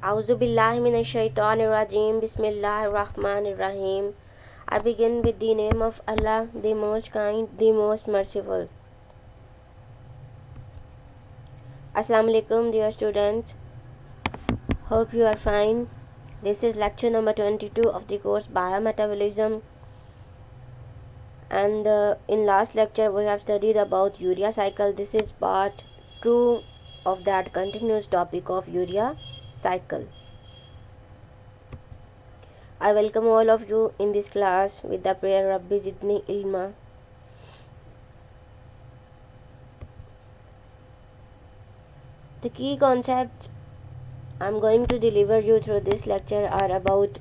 Auzubillahiminash-shaytanir-rajim. Bismillahir-rahmanir-rahim. I begin with the name of Allah, the most kind, the most merciful. Assalamu alaikum, dear students. Hope you are fine. This is lecture number 22 of the course Biometabolism. And in last lecture we have studied about urea cycle. This is part 2 of that continuous topic of urea cycle. I welcome all of you in this class with the prayer Rabbi Zidni Ilma. The key concepts I am going to deliver you through this lecture are about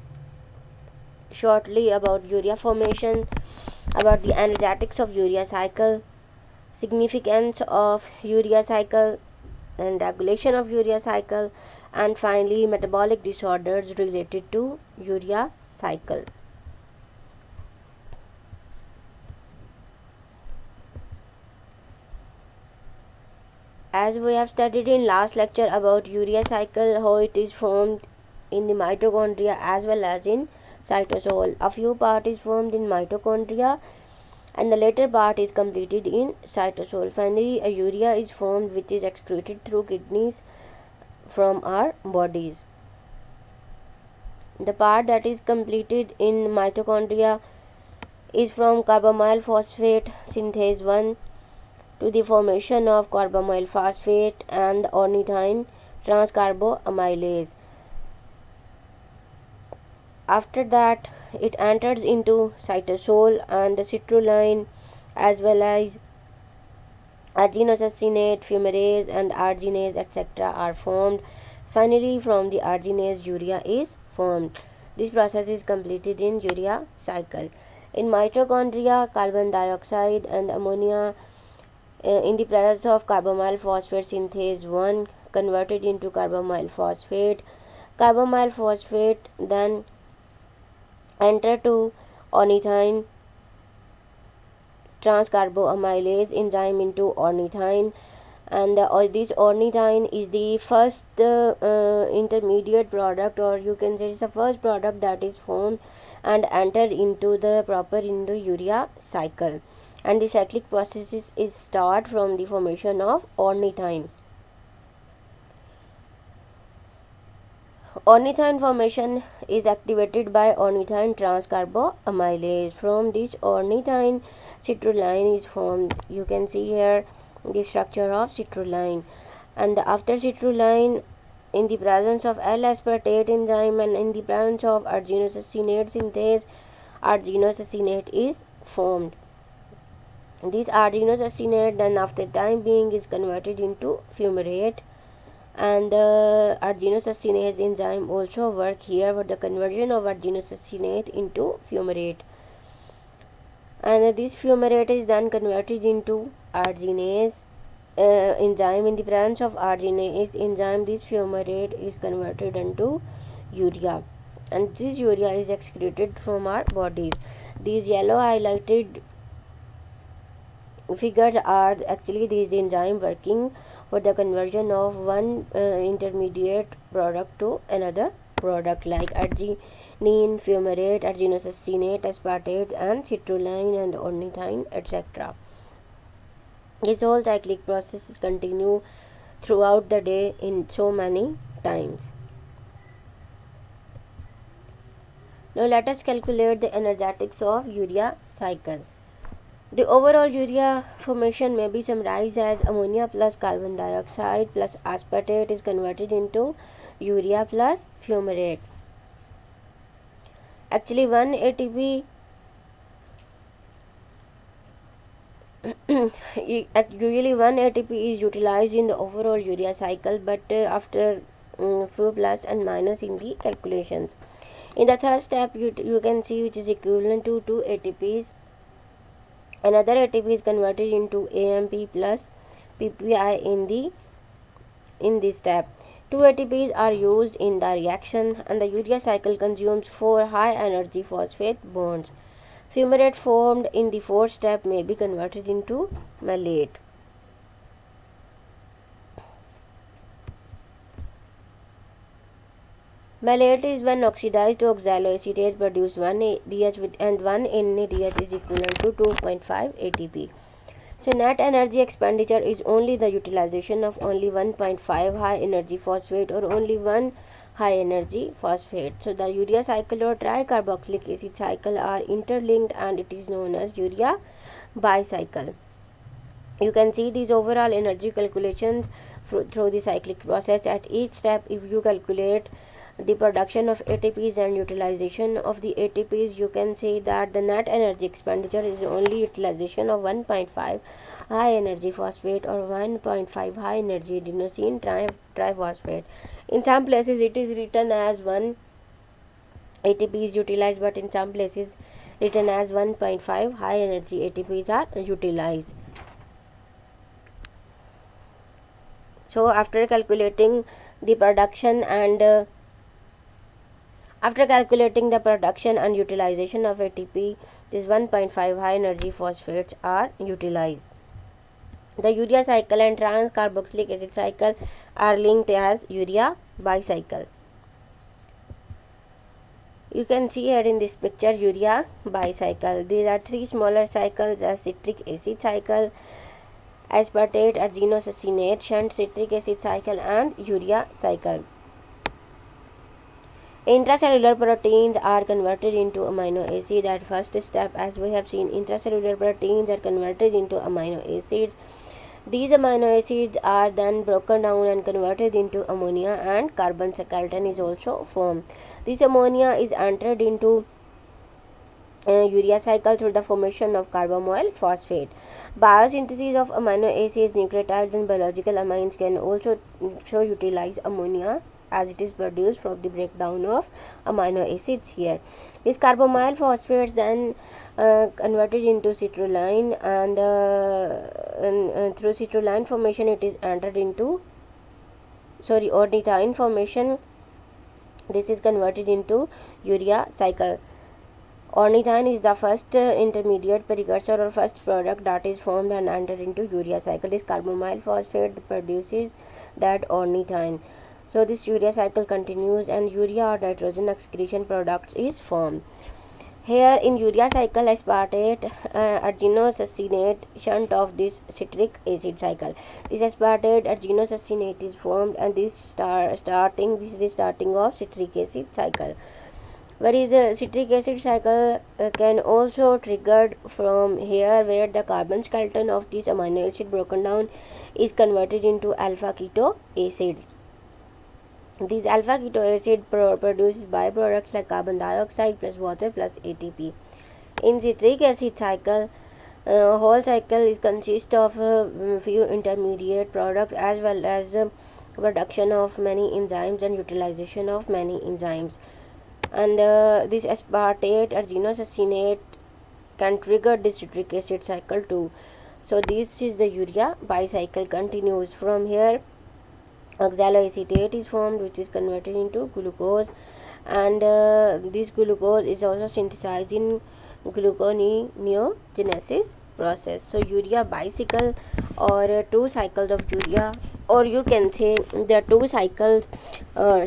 shortly about urea formation, about the energetics of urea cycle, significance of urea cycle and regulation of urea cycle, and finally metabolic disorders related to urea cycle. As we have studied in last lecture about urea cycle, how it is formed in the mitochondria as well as in cytosol. A few part is formed in mitochondria and the later part is completed in cytosol. Finally, a urea is formed which is excreted through kidneys from our bodies. The part that is completed in mitochondria is from carbamyl phosphate synthase 1 to the formation of carbamyl phosphate and ornithine transcarboamylase. After that, it enters into cytosol and the citrulline as well as arginosuccinate, fumarase and arginase etc. are formed. Finally, from the arginase urea is formed. This process is completed in urea cycle. In mitochondria, carbon dioxide and ammonia in the presence of carbamyl phosphate synthase 1 converted into carbamyl phosphate. Carbamyl phosphate then enter to ornithine transcarboamylase enzyme into ornithine, and this ornithine is the first intermediate product, or you can say it's the first product that is formed and entered into the proper urea cycle, and the cyclic process is start from the formation of ornithine. Ornithine formation is activated by ornithine transcarboamylase. From this ornithine, citrulline is formed. You can see here the structure of citrulline, and after citrulline, in the presence of L-aspartate enzyme and in the presence of arginosuccinate synthase, arginosuccinate is formed. This arginosuccinate then after time being is converted into fumarate, and the arginosuccinase enzyme also work here for the conversion of arginosuccinate into fumarate, and this fumarate is then converted into arginase enzyme. In the presence of arginase enzyme, this fumarate is converted into urea, and this urea is excreted from our bodies. These yellow highlighted figures are actually these enzyme working for the conversion of one intermediate product to another product, like arginine, fumarate, arginosuccinate, aspartate and citrulline and ornithine etc. This whole cyclic process is continue throughout the day in so many times. Now let us calculate the energetics of urea cycle. The overall urea formation may be summarized as ammonia plus carbon dioxide plus aspartate is converted into urea plus fumarate. Actually, one ATP usually one ATP is utilized in the overall urea cycle, but after few plus and minus in the calculations. In the third step, you can see which is equivalent to 2 ATPs. Another ATP is converted into AMP plus PPI in this step. 2 ATPs are used in the reaction, and the urea cycle consumes 4 high energy phosphate bonds. Fumarate formed in the fourth step may be converted into malate. Malate is when oxidized to oxaloacetate produce 1 ADH and 1 NADH is equivalent to 2.5 ATP. So net energy expenditure is only the utilization of only 1.5 high energy phosphate or only one high energy phosphate. So the urea cycle or tricarboxylic acid cycle are interlinked and it is known as urea bicycle. You can see these overall energy calculations through the cyclic process. At each step, if you calculate the production of ATPs and utilization of the ATPs, you can say that the net energy expenditure is only utilization of 1.5 high energy phosphate or 1.5 high energy adenosine triphosphate. In some places it is written as 1 ATP is utilized, but in some places written as 1.5 high energy ATPs are utilized. So after calculating the production and utilization of ATP, this 1.5 high energy phosphates are utilized. The urea cycle and trans-carboxylic acid cycle are linked as urea bicycle. You can see here in this picture urea bicycle. These are three smaller cycles: a citric acid cycle, aspartate arginosuccinate shunt citric acid cycle, and urea cycle. Intracellular proteins are converted into amino acid at first step. As we have seen, intracellular proteins are converted into amino acids. These amino acids are then broken down and converted into ammonia, and carbon skeleton is also formed. This ammonia is entered into urea cycle through the formation of carbamoyl phosphate. Biosynthesis of amino acids, nucleotides and biological amines can also utilize ammonia as it is produced from the breakdown of amino acids here. This carbamoyl phosphates then converted into citrulline and through citrulline formation it is entered into ornithine formation. This is converted into urea cycle. Ornithine is the first intermediate precursor or first product that is formed and entered into urea cycle. This carbamoyl phosphate produces that ornithine. So this urea cycle continues and urea or nitrogen excretion products is formed. Here in urea cycle, aspartate arginosuccinate shunt of this citric acid cycle. This aspartate arginosuccinate is formed and this is the starting of citric acid cycle. Whereas citric acid cycle can also triggered from here, where the carbon skeleton of this amino acid broken down is converted into alpha keto acid. This alpha keto acid produces byproducts like carbon dioxide plus water plus ATP. In citric acid cycle, whole cycle is consist of few intermediate products as well as production of many enzymes and utilization of many enzymes. And this aspartate arginosuccinate can trigger this citric acid cycle too. So this is the urea bicycle continues. From here oxaloacetate is formed, which is converted into glucose, and this glucose is also synthesized in gluconeogenesis process. So urea bicycle or two cycles of urea, or you can say the two cycles,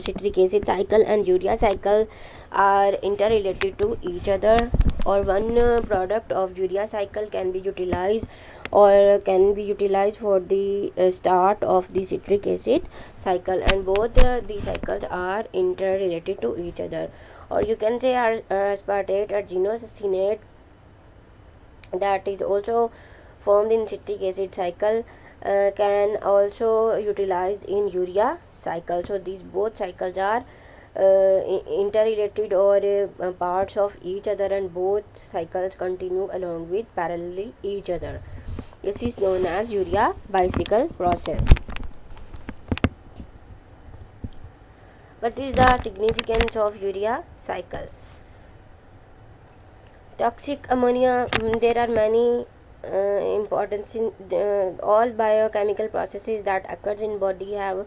citric acid cycle and urea cycle, are interrelated to each other, or one product of urea cycle can be utilized for the start of the citric acid cycle, and both these cycles are interrelated to each other. Or you can say aspartate arginosuccinate that is also formed in citric acid cycle can also utilized in urea cycle. So these both cycles are interrelated or parts of each other, and both cycles continue along with parallelly each other. This is known as urea bicycle process. What is the significance of urea cycle? Toxic ammonia, there are many importance in all biochemical processes that occurs in body have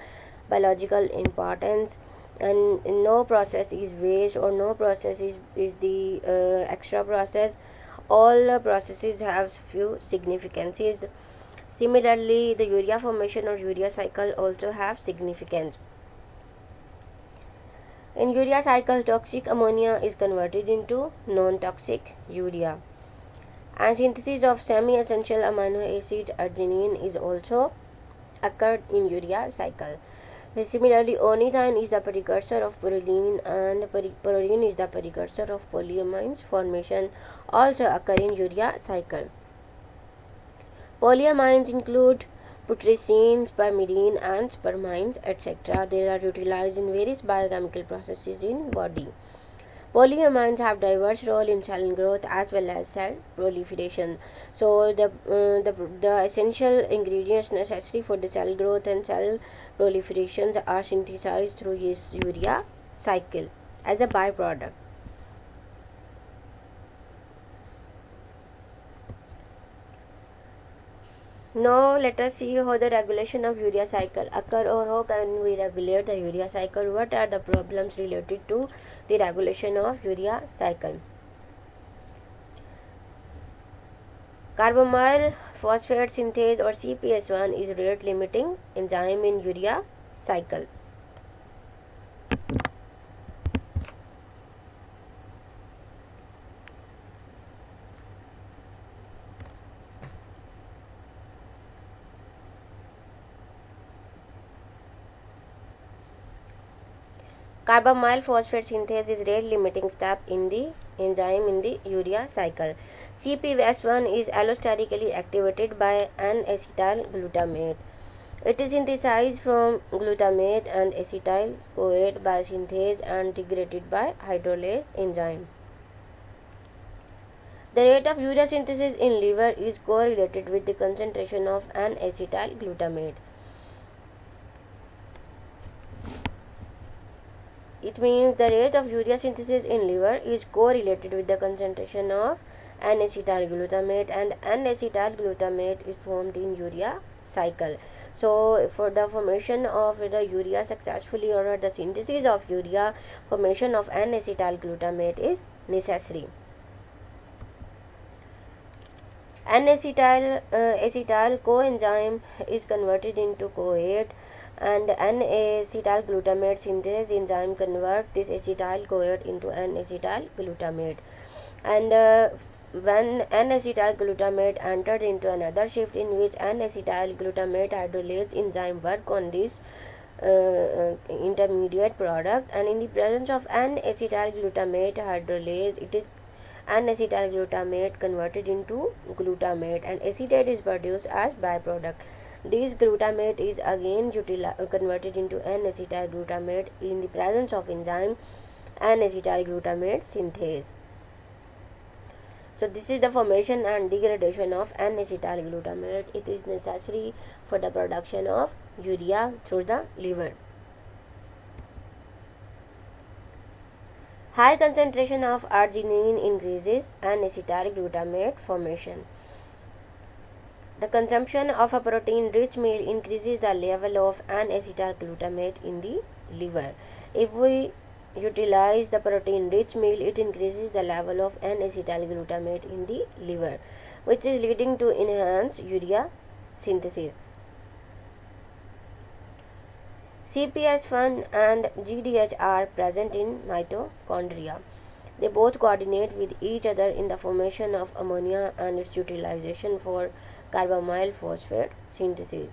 biological importance, and no process is waste or no process is the extra process. All processes have few significances. Similarly, the urea formation or urea cycle also have significance. In urea cycle, toxic ammonia is converted into non-toxic urea. And synthesis of semi-essential amino acid arginine is also occurred in urea cycle. Similarly, ornithine is the precursor of purine, and purine is the precursor of polyamines formation, also occur in urea cycle. Polyamines include putrescine, spermidine, and spermines, etc. They are utilized in various biochemical processes in body. Polyamines have diverse role in cell growth as well as cell proliferation. So the essential ingredients necessary for the cell growth and cell proliferations are synthesized through this urea cycle as a byproduct. Now let us see how the regulation of urea cycle occur, or how can we regulate the urea cycle. What are the problems related to the regulation of urea cycle? Carbamyl phosphate synthase or CPS1 is rate limiting enzyme in urea cycle. Carbamyl phosphate synthase is rate limiting step in the enzyme in the urea cycle. CPS1 is allosterically activated by N-acetyl glutamate. It is synthesized from glutamate and acetyl CoA by synthase and degraded by hydrolase enzyme. The rate of urea synthesis in liver is correlated with the concentration of N-acetyl glutamate. It means the rate of urea synthesis in liver is correlated with the concentration of N-acetyl glutamate, and N-acetyl glutamate is formed in urea cycle. So for the formation of the urea successfully, or the synthesis of urea, formation of N-acetyl glutamate is necessary. N-acetyl acetyl coenzyme is converted into CoA, and N-acetyl glutamate synthase enzyme convert this acetyl CoA into N-acetyl glutamate. And when N-acetyl glutamate entered into another shift in which N-acetyl glutamate hydrolase enzyme work on this intermediate product, and in the presence of N-acetyl glutamate hydrolase, it is N-acetyl glutamate converted into glutamate, and acetate is produced as byproduct. This glutamate is again converted into N-acetyl glutamate in the presence of enzyme N-acetyl glutamate synthase. So this is the formation and degradation of N-acetyl glutamate. It is necessary for the production of urea through the liver. High concentration of arginine increases N-acetyl glutamate formation. The consumption of a protein-rich meal increases the level of N-acetyl glutamate in the liver. If we utilize the protein-rich meal, it increases the level of N-acetyl glutamate in the liver, which is leading to enhanced urea synthesis. CPS1 and GDH are present in mitochondria. They both coordinate with each other in the formation of ammonia and its utilization for carbamyl phosphate synthesis.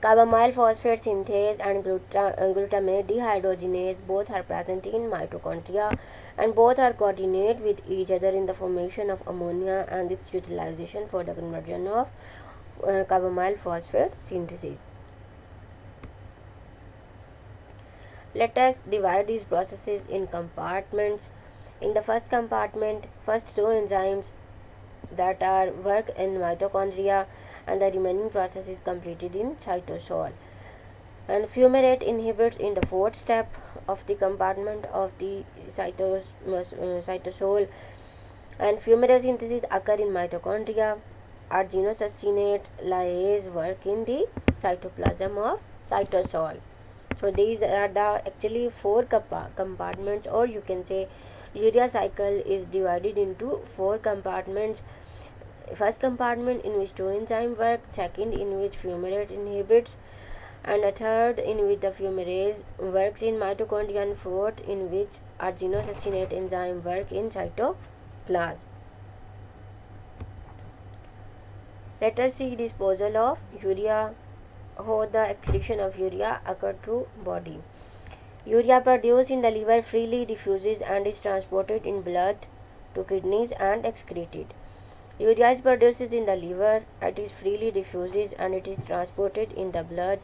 Carbamyl phosphate synthase and glutamate dehydrogenase both are present in mitochondria, and both are coordinate with each other in the formation of ammonia and its utilization for the conversion of carbamyl phosphate synthesis. Let us divide these processes in compartments. In the first compartment, first two enzymes that are work in mitochondria, and the remaining process is completed in cytosol. And fumarate inhibits in the fourth step of the compartment of the cytosol, and fumarate synthesis occur in mitochondria. Arginocyanate lyase work in the cytoplasm of cytosol. So these are the actually four compartments, or you can say urea cycle is divided into four compartments. First compartment in which two enzymes work, second in which fumarate inhibits, and a third in which the fumarase works in mitochondria, and fourth in which arginine enzyme work in cytoplasm. Let us see disposal of urea. How the excretion of urea occurs through body. Urea produced in the liver freely diffuses and is transported in blood to kidneys and excreted. Urea is produced in the liver, it is freely diffuses and it is transported in the blood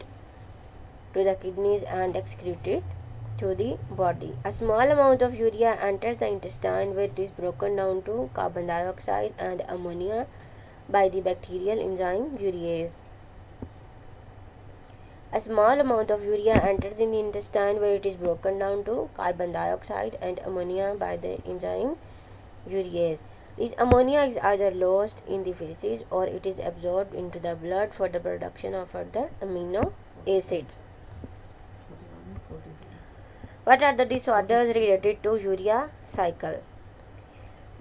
to the kidneys and excreted through the body. A small amount of urea enters the intestine, where it is broken down to carbon dioxide and ammonia by the bacterial enzyme urease. A small amount of urea enters in the intestine, where it is broken down to carbon dioxide and ammonia by the enzyme urease. This ammonia is either lost in the feces or it is absorbed into the blood for the production of further amino acids. What are the disorders related to urea cycle?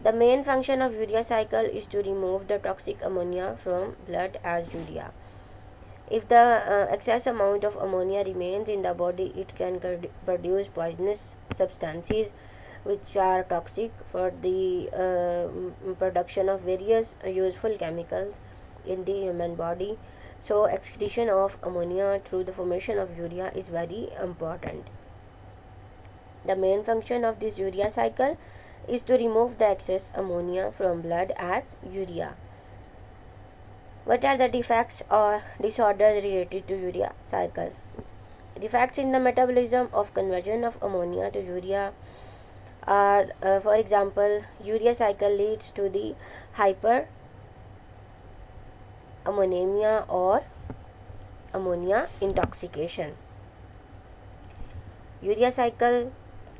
The main function of urea cycle is to remove the toxic ammonia from blood as urea. If the excess amount of ammonia remains in the body, it can produce poisonous substances which are toxic for the production of various useful chemicals in the human body. So excretion of ammonia through the formation of urea is very important. The main function of this urea cycle is to remove the excess ammonia from blood as urea. What are the defects or disorders related to urea cycle? Defects in the metabolism of conversion of ammonia to urea are, for example, urea cycle leads to the hyperammonemia or ammonia intoxication. Urea cycle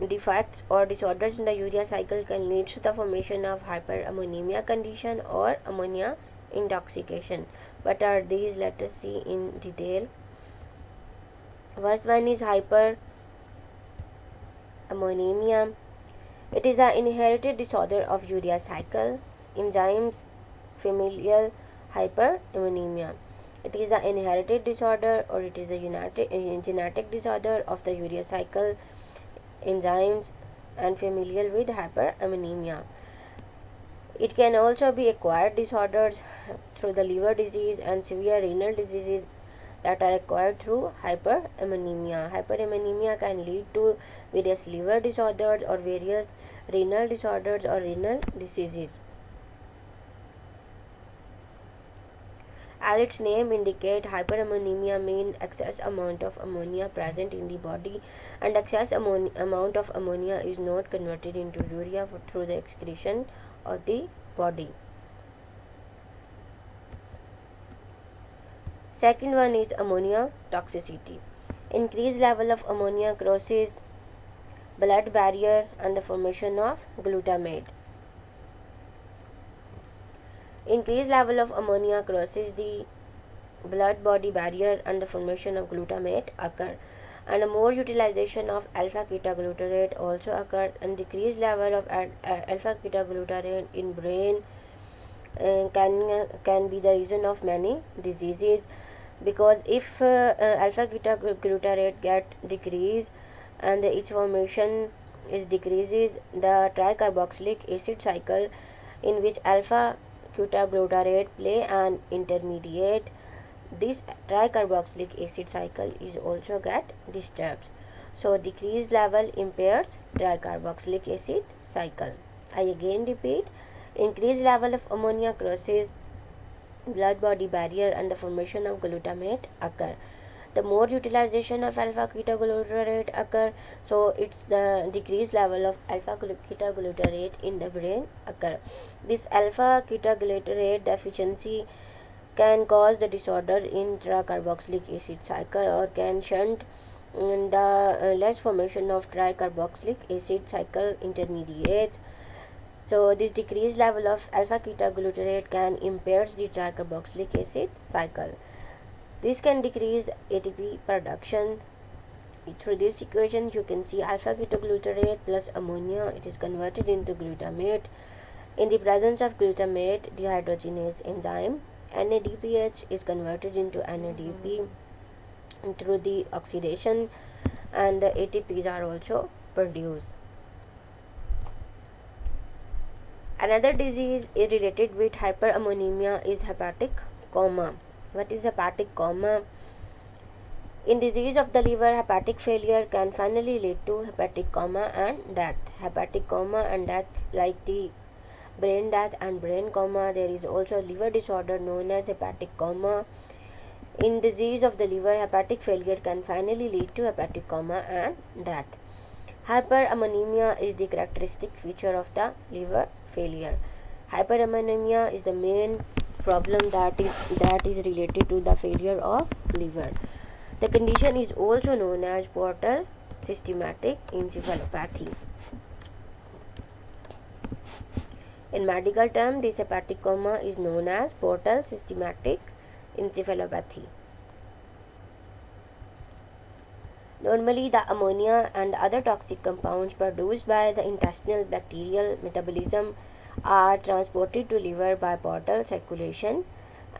defects or disorders in the urea cycle can lead to the formation of hyperammonemia condition or ammonia intoxication. What are these? Let us see in detail. First one is hyperammonemia. It is an inherited disorder of urea cycle. Enzymes familial hyperammonemia. It is an inherited disorder or it is a genetic disorder of the urea cycle, enzymes and familial with hyperammonemia. It can also be acquired disorders through the liver disease and severe renal diseases that are acquired through hyperammonemia. Hyperammonemia can lead to various liver disorders or various renal disorders or renal diseases. As its name indicates, hyperammonemia means excess amount of ammonia present in the body, and excess amount of ammonia is not converted into urea through the excretion of the body. Second one is ammonia toxicity. Increased level of ammonia crosses blood barrier and the formation of glutamate. Increased level of ammonia crosses the blood-body barrier and the formation of glutamate occur, and a more utilization of alpha-ketoglutarate also occurs, and decreased level of alpha-ketoglutarate in brain can be the reason of many diseases, because if alpha-ketoglutarate get decreased and its formation is decreases, the tricarboxylic acid cycle in which alpha ketoglutarate play an intermediate, this tricarboxylic acid cycle is also get disturbed. So decreased level impairs tricarboxylic acid cycle. I again repeat, increased level of ammonia crosses blood body barrier and the formation of glutamate occur. The more utilization of alpha ketoglutarate occur, so it's the decreased level of alpha ketoglutarate in the brain occur. This alpha ketoglutarate deficiency can cause the disorder in tricarboxylic acid cycle or can shunt the less formation of tricarboxylic acid cycle intermediates. So this decreased level of alpha ketoglutarate can impair the tricarboxylic acid cycle. This can decrease ATP production. Through this equation, you can see alpha ketoglutarate plus ammonia, it is converted into glutamate. In the presence of glutamate dehydrogenase enzyme, NADPH is converted into NADP through the oxidation, and the ATPs are also produced. Another disease related with hyperammonemia is hepatic coma. What is hepatic coma? In disease of the liver, hepatic failure can finally lead to hepatic coma and death. Hepatic coma and death, like the brain death and brain coma, there is also a liver disorder known as hepatic coma. In disease of the liver, hepatic failure can finally lead to hepatic coma and death. Hyperammonemia is the characteristic feature of the liver failure. Hyperammonemia is the main problem that is related to the failure of liver. The condition is also known as portal systematic encephalopathy. In medical term, this hepatic coma is known as portal systematic encephalopathy. Normally, the ammonia and other toxic compounds produced by the intestinal bacterial metabolism are transported to liver by portal circulation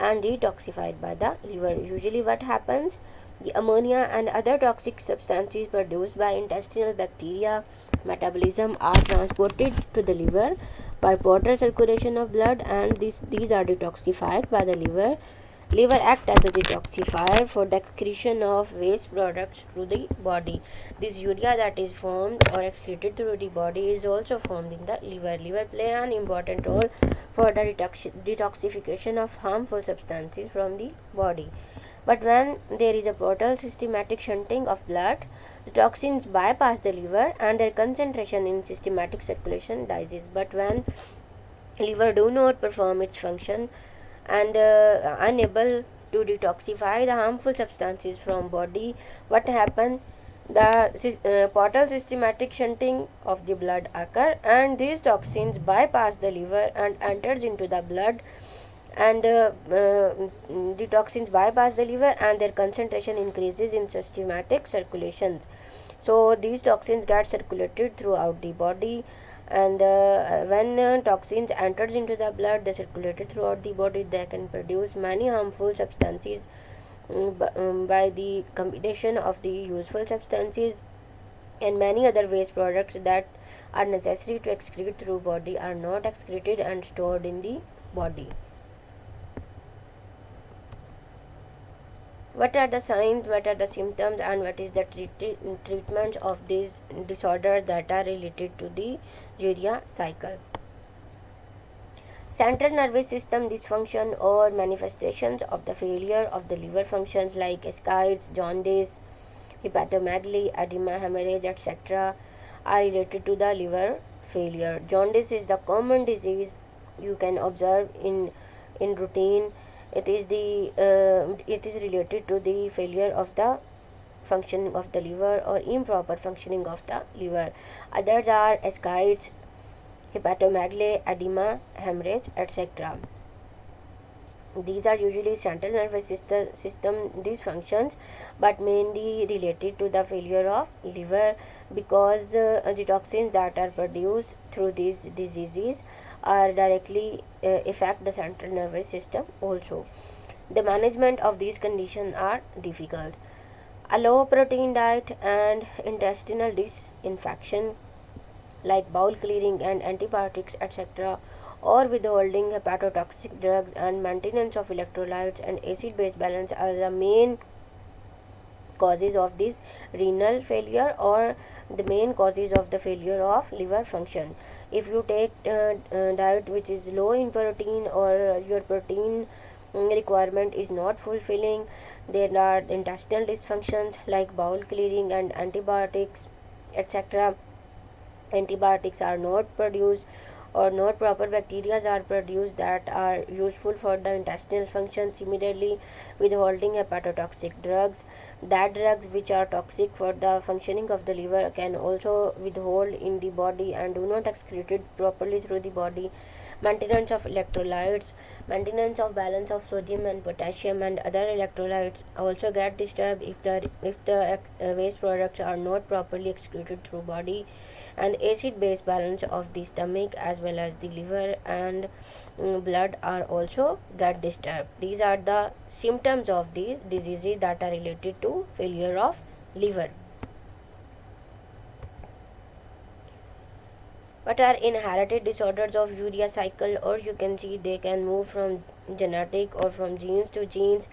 and detoxified by the liver. Usually what happens, the ammonia and other toxic substances produced by intestinal bacteria metabolism are transported to the liver by portal circulation of blood, and these are detoxified by the liver. Liver act as a detoxifier for the excretion of waste products through the body. This urea that is formed or excreted through the body is also formed in the liver. Liver play an important role for the detoxification of harmful substances from the body. But when there is a portal systematic shunting of blood, the toxins bypass the liver and their concentration in systematic circulation rises. But when liver do not perform its function and unable to detoxify the harmful substances from body, what happens, the portal systematic shunting of the blood occur, and these toxins bypass the liver and enters into the blood, and the toxins bypass the liver and their concentration increases in systematic circulations. So these toxins get circulated throughout the body, and when toxins enters into the blood, they circulated throughout the body, they can produce many harmful substances by the combination of the useful substances, and many other waste products that are necessary to excrete through body are not excreted and stored in the body. What are the signs, what are the symptoms, and what is the treatment of these disorders that are related to the urea cycle? Central nervous system dysfunction or manifestations of the failure of the liver functions like ascites, jaundice, hepatomegaly, edema, hemorrhage, etc. are related to the liver failure. Jaundice is the common disease you can observe in routine. It is related to the failure of the functioning of the liver or improper functioning of the liver. Others are ascites, hepatomegaly, edema, hemorrhage, etc. These are usually central nervous system dysfunctions, but mainly related to the failure of liver, because the toxins that are produced through these diseases are directly affect the central nervous system also. The management of these conditions are difficult. A low protein diet and intestinal disinfection like bowel clearing and antibiotics etc., or withholding hepatotoxic drugs and maintenance of electrolytes and acid base balance are the main causes of this renal failure or the main causes of the failure of liver function. If you take diet which is low in protein, or your protein requirement is not fulfilling, there are intestinal dysfunctions like bowel clearing and antibiotics etc. Antibiotics are not produced, or not proper bacteria are produced that are useful for the intestinal function. Similarly, withholding hepatotoxic drugs, that drugs which are toxic for the functioning of the liver can also withhold in the body and do not excrete it properly through the body. Maintenance of electrolytes, maintenance of balance of sodium and potassium and other electrolytes also get disturbed if the waste products are not properly excreted through body. and acid-base balance of the stomach as well as the liver and blood are also get disturbed. These are the symptoms of these diseases that are related to failure of liver. What are inherited disorders of urea cycle, or you can see they can move from genetic or from genes to genes,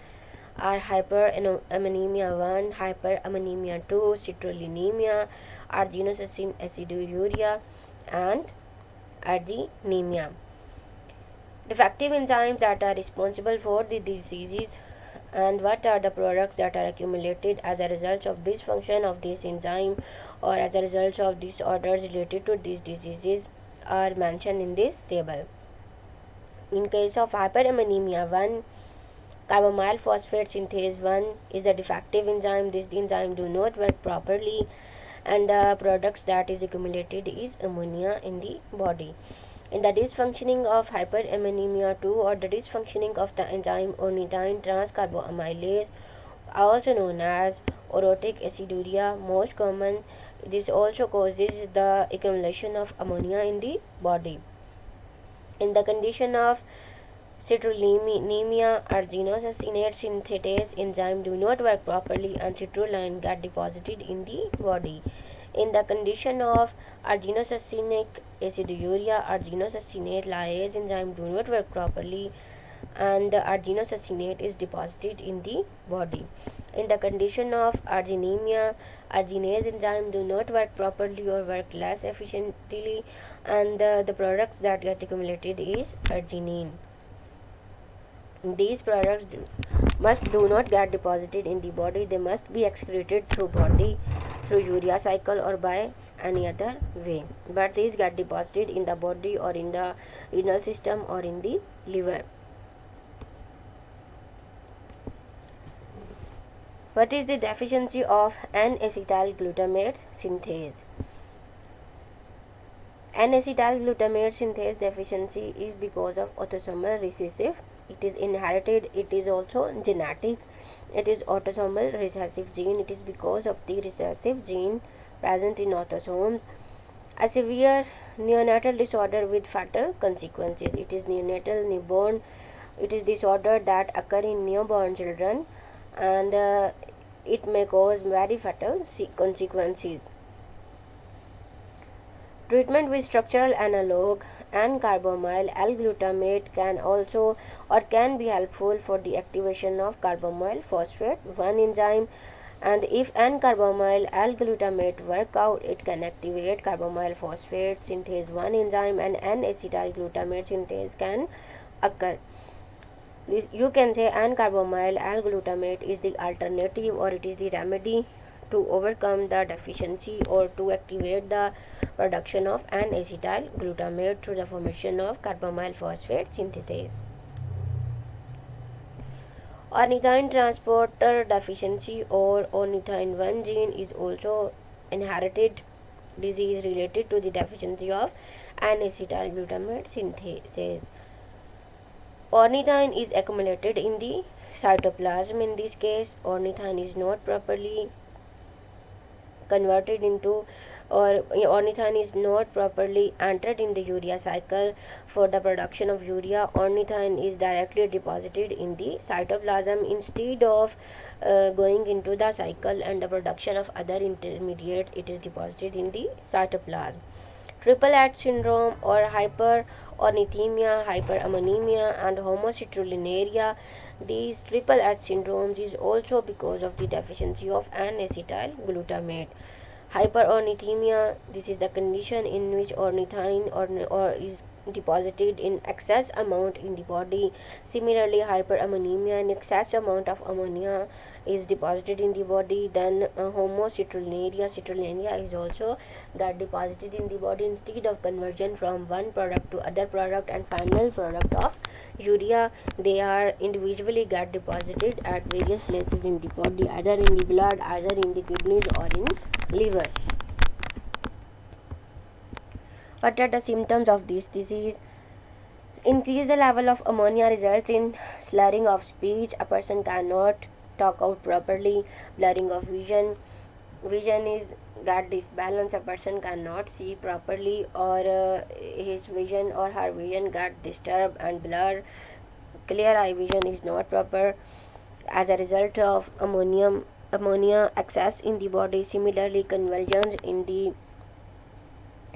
are hyperammonemia 1, hyperammonemia 2, citrullinemia, arginosine aciduria, and arginemia. Defective enzymes that are responsible for the diseases, and what are the products that are accumulated as a result of dysfunction of this enzyme or as a result of disorders related to these diseases are mentioned in this table. In case of hyperammonemia 1, carbamyl phosphate synthase 1 is a defective enzyme. This enzyme do not work properly, and the products that is accumulated is ammonia in the body. In the dysfunctioning of hyperammonemia 2, or the dysfunctioning of the enzyme ornithine transcarboamylase, also known as orotic aciduria, most common, this also causes the accumulation of ammonia in the body. In the condition of citrullinemia, arginocyanate synthetase enzyme do not work properly and citrulline get deposited in the body. In the condition of arginosuccinic aciduria, arginocyanate lyase enzyme do not work properly and the arginosuccinate is deposited in the body. In the condition of arginemia, arginase enzyme do not work properly or work less efficiently, and the products that get accumulated is arginine. These products do not get deposited in the body. They must be excreted through body, through urea cycle or by any other way, but these get deposited in the body or in the renal system or in the liver. What is the deficiency of N-acetyl glutamate synthase? N-acetyl glutamate synthase deficiency is because of autosomal recessive. It is inherited. It is also genetic. It is autosomal recessive gene. It is because of the recessive gene present in autosomes. A severe neonatal disorder with fatal consequences. It is neonatal, newborn. It is disorder that occur in newborn children, and it may cause very fatal consequences. Treatment with structural analog and carbamyl L-glutamate can also or can be helpful for the activation of carbamyl phosphate 1 enzyme, and if N-carbamyl L-glutamate work out, it can activate carbamyl phosphate synthase 1 enzyme and N-acetyl glutamate synthase can occur. You can say N-carbamyl L-glutamate is the alternative or it is the remedy to overcome the deficiency or to activate the production of N-acetyl glutamate through the formation of carbamyl phosphate synthase. Ornithine transporter deficiency or ornithine 1 gene is also inherited disease related to the deficiency of N-acetyl glutamate synthase. Ornithine is accumulated in the cytoplasm. In this case, ornithine is not properly converted into, or ornithine is not properly entered in the urea cycle for the production of urea. Ornithine is directly deposited in the cytoplasm instead of going into the cycle and the production of other intermediates. It is deposited in the cytoplasm. Triple H syndrome or hyperornithemia, hyperammonemia and homocitrullinuria. These triple H syndromes is also because of the deficiency of N-acetyl glutamate. Hyperornithemia, this is the condition in which ornithine or is deposited in excess amount in the body. Similarly, hyperammonemia, an excess amount of ammonia is deposited in the body. Then citrullinuria is also that deposited in the body instead of conversion from one product to other product and final product of urea. They are individually get deposited at various places in the body, either in the blood, either in the kidneys or in liver. What are the symptoms of this disease? Increase the level of ammonia results in slurring of speech. A person cannot talk out properly, blurring of vision, vision is got disbalance, a person cannot see properly, or his vision or her vision got disturbed and blurred. Clear eye vision is not proper as a result of ammonia excess in the body. Similarly, convulsions in the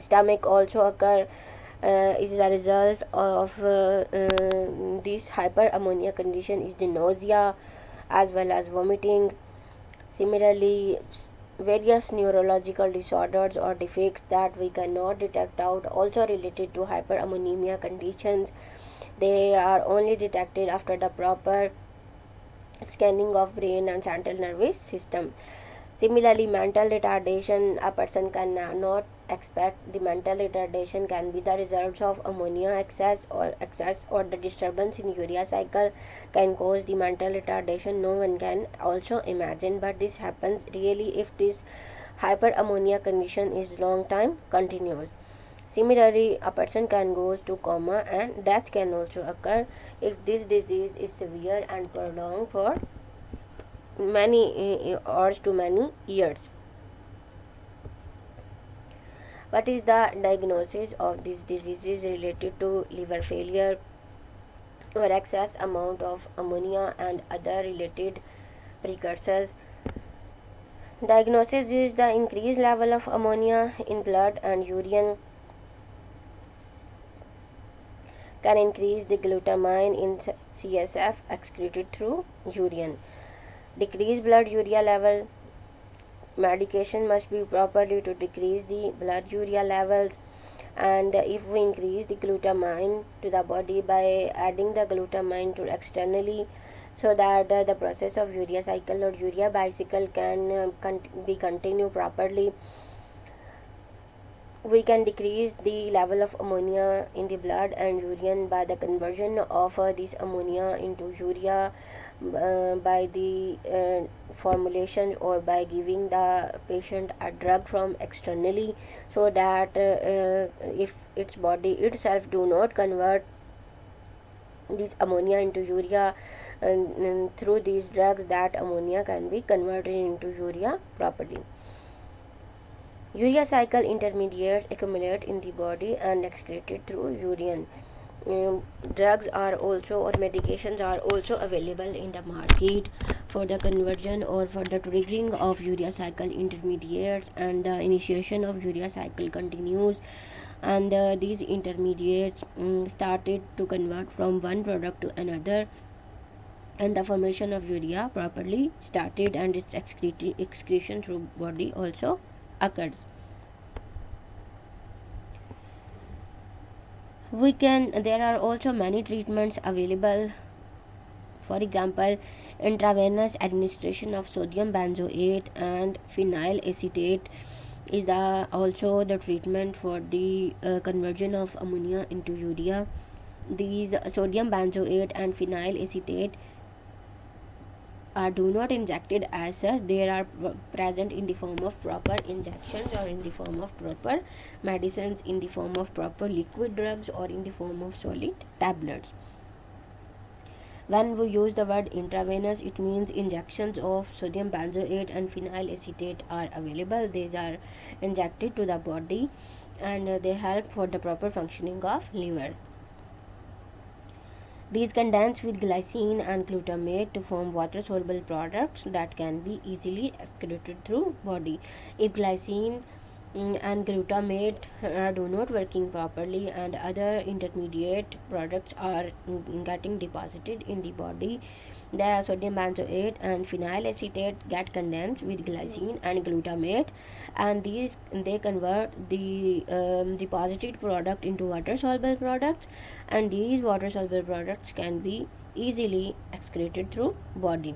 stomach also occur is a result of this hyperammonia condition is the nausea as well as vomiting. Similarly, various neurological disorders or defects that we cannot detect out also related to hyperammonemia conditions. They are only detected after the proper scanning of brain and central nervous system. Similarly, mental retardation, a person cannot expect the mental retardation can be the results of ammonia excess or the disturbance in urea cycle can cause the mental retardation. No one can also imagine, but this happens really if this hyperammonia condition is long time continuous. Similarly, a person can go to coma and death can also occur if this disease is severe and prolonged for many hours to many years. What is the diagnosis of these diseases related to liver failure or excess amount of ammonia and other related precursors? Diagnosis is the increased level of ammonia in blood and urine can increase the glutamine in CSF excreted through urine. Decrease blood urea level. Medication must be properly to decrease the blood urea levels, and if we increase the glutamine to the body by adding the glutamine to externally, so that the process of urea cycle or urea bicycle can be continued properly, we can decrease the level of ammonia in the blood and urine by the conversion of this ammonia into urea by the formulations or by giving the patient a drug from externally, so that if its body itself do not convert this ammonia into urea, and through these drugs that ammonia can be converted into urea properly. Urea cycle intermediates accumulate in the body and excreted through urine. Drugs are also or medications are also available in the market for the conversion or for the triggering of urea cycle intermediates, and the initiation of urea cycle continues, and these intermediates started to convert from one product to another, and the formation of urea properly started, and its excretion through body also occurs. There are also many treatments available. For example, intravenous administration of sodium benzoate and phenyl acetate is also the treatment for the conversion of ammonia into urea. These sodium benzoate and phenyl acetate are do not injected as such. They are present in the form of proper injections or in the form of proper medicines, in the form of proper liquid drugs or in the form of solid tablets. When we use the word intravenous, it means injections of sodium benzoate and phenyl acetate are available. These are injected to the body, and they help for the proper functioning of liver. These condense with glycine and glutamate to form water-soluble products that can be easily excreted through body. If glycine and glutamate do not working properly and other intermediate products are getting deposited in the body, the sodium benzoate and phenyl acetate get condensed with glycine and glutamate, and these they convert the deposited product into water soluble products, and these water soluble products can be easily excreted through body.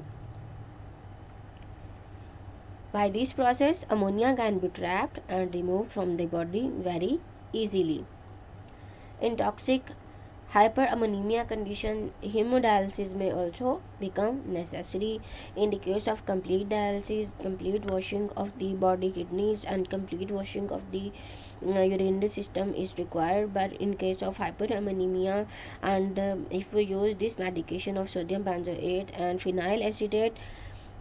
By this process, ammonia can be trapped and removed from the body very easily. In toxic hyperammonemia condition, hemodialysis may also become necessary. In the case of complete dialysis, complete washing of the body kidneys and complete washing of the urinary system is required. But in case of hyperammonemia, and if we use this medication of sodium benzoate and phenyl acetate,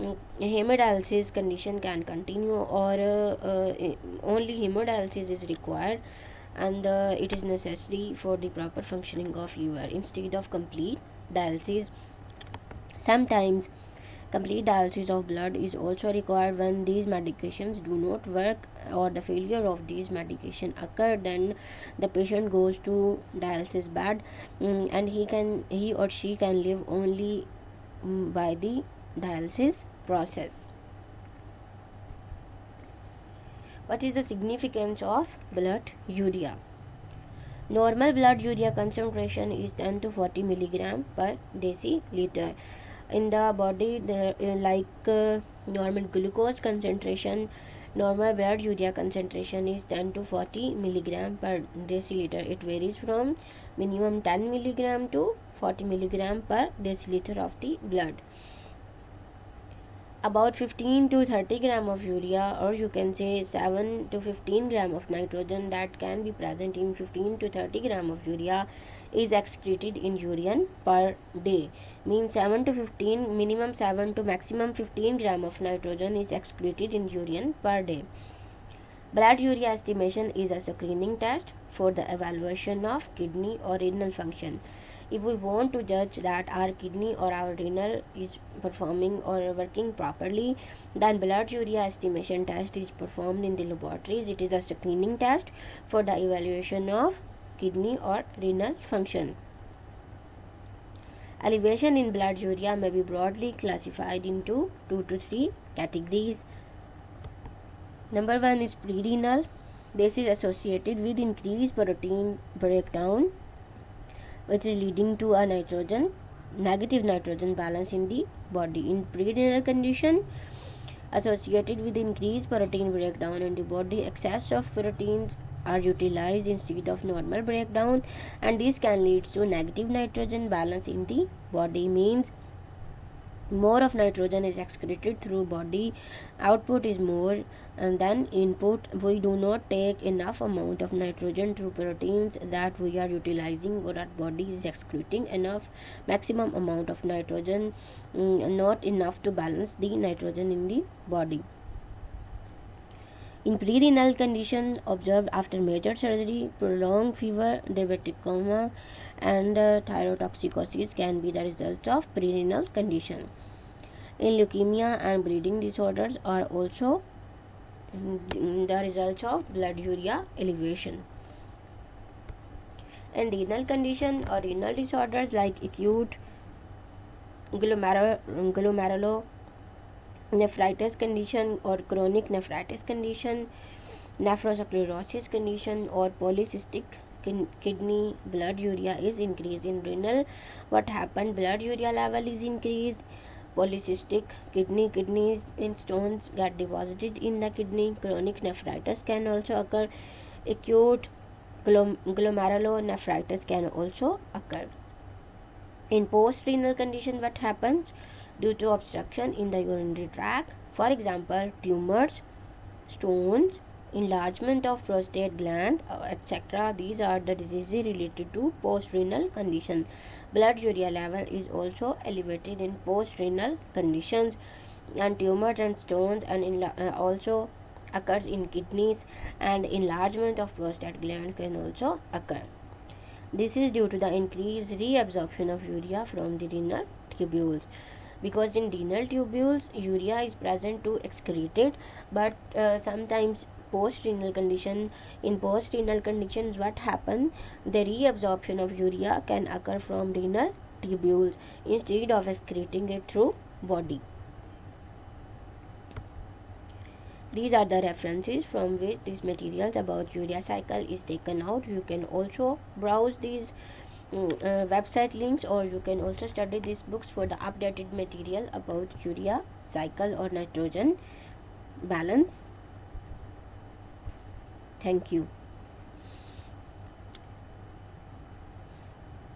hemodialysis condition can continue, or only hemodialysis is required, and it is necessary for the proper functioning of liver instead of complete dialysis. Sometimes complete dialysis of blood is also required when these medications do not work or the failure of these medication occur. Then the patient goes to dialysis bed, and he or she can live only by the dialysis process. What is the significance of blood urea? Normal blood urea concentration is 10 to 40 milligram per deciliter. In the body, normal glucose concentration, normal blood urea concentration is 10 to 40 milligram per deciliter. It varies from minimum 10 milligram to 40 milligram per deciliter of the blood. About 15 to 30 gram of urea, or you can say 7 to 15 gram of nitrogen that can be present in 15 to 30 gram of urea is excreted in urine per day. Means 7 to 15, minimum 7 to maximum 15 gram of nitrogen is excreted in urine per day. Blood urea estimation is a screening test for the evaluation of kidney or renal function. If we want to judge that our kidney or our renal is performing or working properly, then blood urea estimation test is performed in the laboratories. It is a screening test for the evaluation of kidney or renal function. Elevation in blood urea may be broadly classified into 2 to 3 categories. Number 1 is pre-renal. This is associated with increased protein breakdown, which is leading to a negative nitrogen balance in the body. In pre-renal condition associated with increased protein breakdown in the body, excess of proteins are utilized instead of normal breakdown, and this can lead to negative nitrogen balance in the body. Means more of nitrogen is excreted through body, output is more than input. We do not take enough amount of nitrogen through proteins that we are utilizing, or our body is excreting enough maximum amount of nitrogen, not enough to balance the nitrogen in the body. In pre-renal condition observed after major surgery, prolonged fever, diabetic coma, and thyrotoxicosis can be the result of pre-renal condition. In leukemia and bleeding disorders are also the results of blood urea elevation. In renal condition or renal disorders like acute glomerulonephritis condition or chronic nephritis condition, nephrosclerosis condition, or polycystic kidney, blood urea is increased. In renal, what happened? Blood urea level is increased. Polycystic kidneys in stones get deposited in the kidney. Chronic nephritis can also occur. Acute glomerulonephritis can also occur. In post-renal condition, what happens? Due to obstruction in the urinary tract, for example, tumors, stones, enlargement of prostate gland, etc. These are the diseases related to post-renal condition. Blood urea level is also elevated in post-renal conditions, and tumors and stones and also occurs in kidneys, and enlargement of prostate gland can also occur. This is due to the increased reabsorption of urea from the renal tubules. Because in renal tubules urea is present to excrete it, but sometimes post-renal condition, in post-renal conditions what happen, the reabsorption of urea can occur from renal tubules instead of excreting it through body. These are the references from which these materials about urea cycle is taken out. You can also browse these website links, or you can also study these books for the updated material about urea cycle or nitrogen balance. Thank you.